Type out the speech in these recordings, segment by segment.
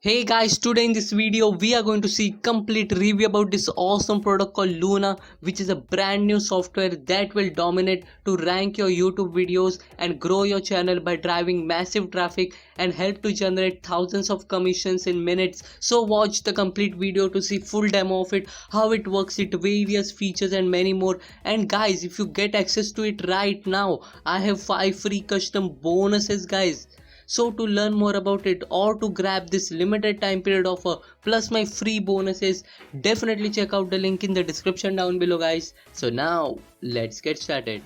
Hey guys, today in this video we are going to see complete review about this awesome product called Luna, which is a brand new software that will dominate to rank your YouTube videos and grow your channel by driving massive traffic and help to generate thousands of commissions in minutes. So watch the complete video to see full demo of it, how it works, its various features and many more. And guys, if you get access to it right now, I have 5 free custom bonuses guys. So to learn more about it or to grab this limited time period offer plus my free bonuses, definitely check out the link in the description down below guys. So now let's get started.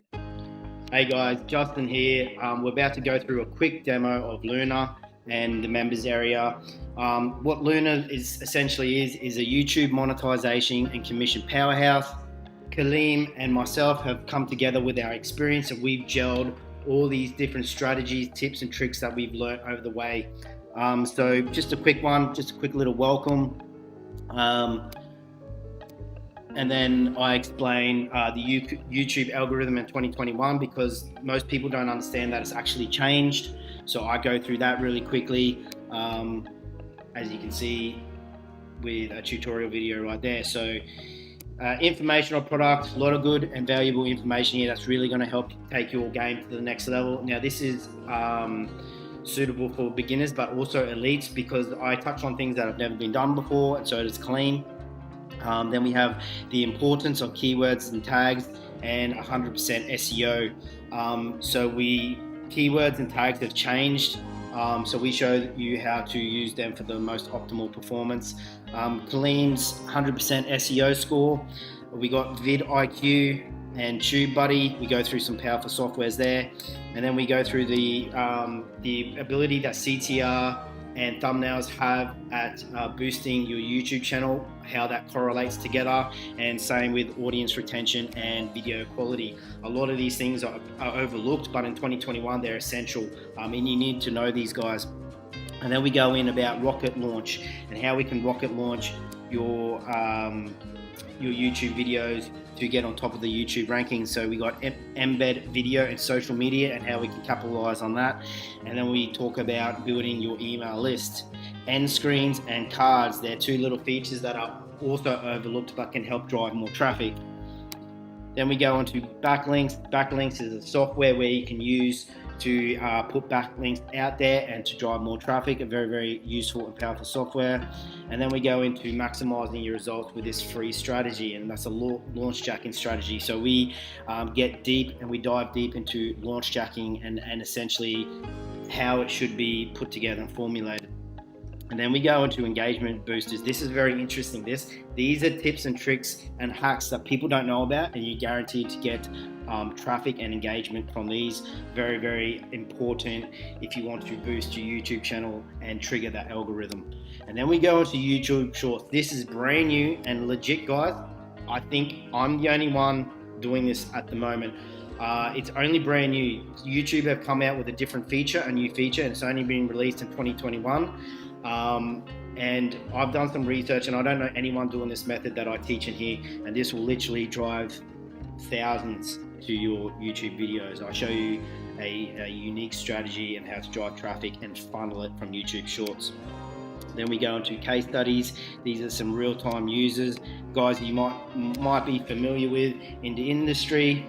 Hey guys, Justin here. We're about to go through a quick demo of Luna and the members area. What Luna is essentially is a YouTube monetization and commission powerhouse. Kaleem and myself have come together with our experience and we've gelled all these different strategies, tips and tricks that we've learned over the way. So just a quick one, just a quick little welcome. And then I explain the YouTube algorithm in 2021 because most people don't understand that it's actually changed. So I go through that really quickly, as you can see with a tutorial video right there. So informational product, a lot of good and valuable information here that's really going to help take your game to the next level. Now this is suitable for beginners but also elites because I touch on things that have never been done before, and so it is clean. Then we have the importance of keywords and tags and 100% SEO. So keywords and tags have changed. So we show you how to use them for the most optimal performance. Kaleem's 100% SEO score. We got vidIQ and TubeBuddy. We go through some powerful softwares there, and then we go through the ability that CTR and thumbnails have at boosting your YouTube channel, how that correlates together, and same with audience retention and video quality. A lot of these things are overlooked, but in 2021 they're essential, and you need to know these guys. And then we go in about rocket launch and how we can rocket launch your YouTube videos to get on top of the YouTube rankings. So we got embed video and social media and how we can capitalize on that. And then we talk about building your email list. End screens and cards, they're two little features that are also overlooked but can help drive more traffic. Then we go on to backlinks. Backlinks is a software where you can use to put backlinks out there and to drive more traffic. A very, very useful and powerful software. And then we go into maximizing your results with this free strategy, and that's a launch jacking strategy. So we get deep and we dive deep into launch jacking and essentially how it should be put together and formulated. And then we go into engagement boosters. This is very interesting. These are tips and tricks and hacks that people don't know about, and you're guaranteed to get traffic and engagement from these. Very, very important if you want to boost your YouTube channel and trigger that algorithm. And then we go into YouTube Shorts. This is brand new and legit, guys. I think I'm the only one doing this at the moment. It's only brand new. YouTube have come out with a different feature, a new feature, and it's only been released in 2021. And I've done some research and I don't know anyone doing this method that I teach in here, and this will literally drive thousands to your YouTube videos. I show you a unique strategy and how to drive traffic and funnel it from YouTube Shorts. Then we go into case studies. These are some real-time users, guys you might be familiar with in the industry.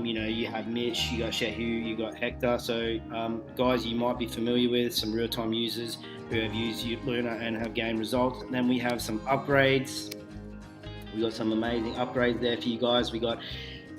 You have Mitch, you got Shehu, you got Hector. So guys you might be familiar with, some real-time users who have used Luna and have gained results. And then we have some upgrades. We got some amazing upgrades there for you guys. We got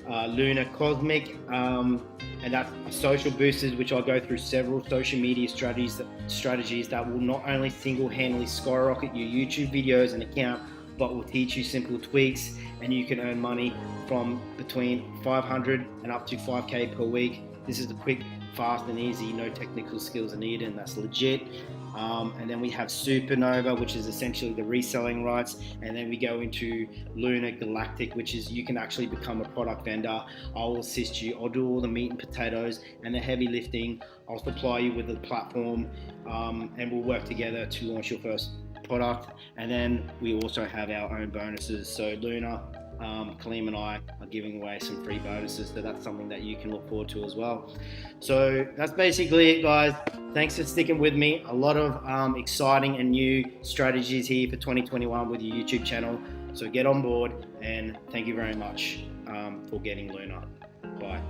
Luna Cosmic, and that's social boosters, which I'll go through several social media strategies that will not only single-handedly skyrocket your YouTube videos and account, but will teach you simple tweaks, and you can earn money from between 500 and up to 5K per week. This is a quick, fast and easy, no technical skills are needed, and that's legit. And then we have Supernova, which is essentially the reselling rights. And then we go into Luna Galactic, which is you can actually become a product vendor. I'll assist you. I'll do all the meat and potatoes and the heavy lifting. I'll supply you with the platform, and we'll work together to launch your first product. And then we also have our own bonuses. So Luna Kaleem and I are giving away some free bonuses, so that's something that you can look forward to as well. So that's basically it, guys. Thanks for sticking with me. A lot of exciting and new strategies here for 2021 with your YouTube channel. So get on board, and thank you very much for getting Luna. Bye.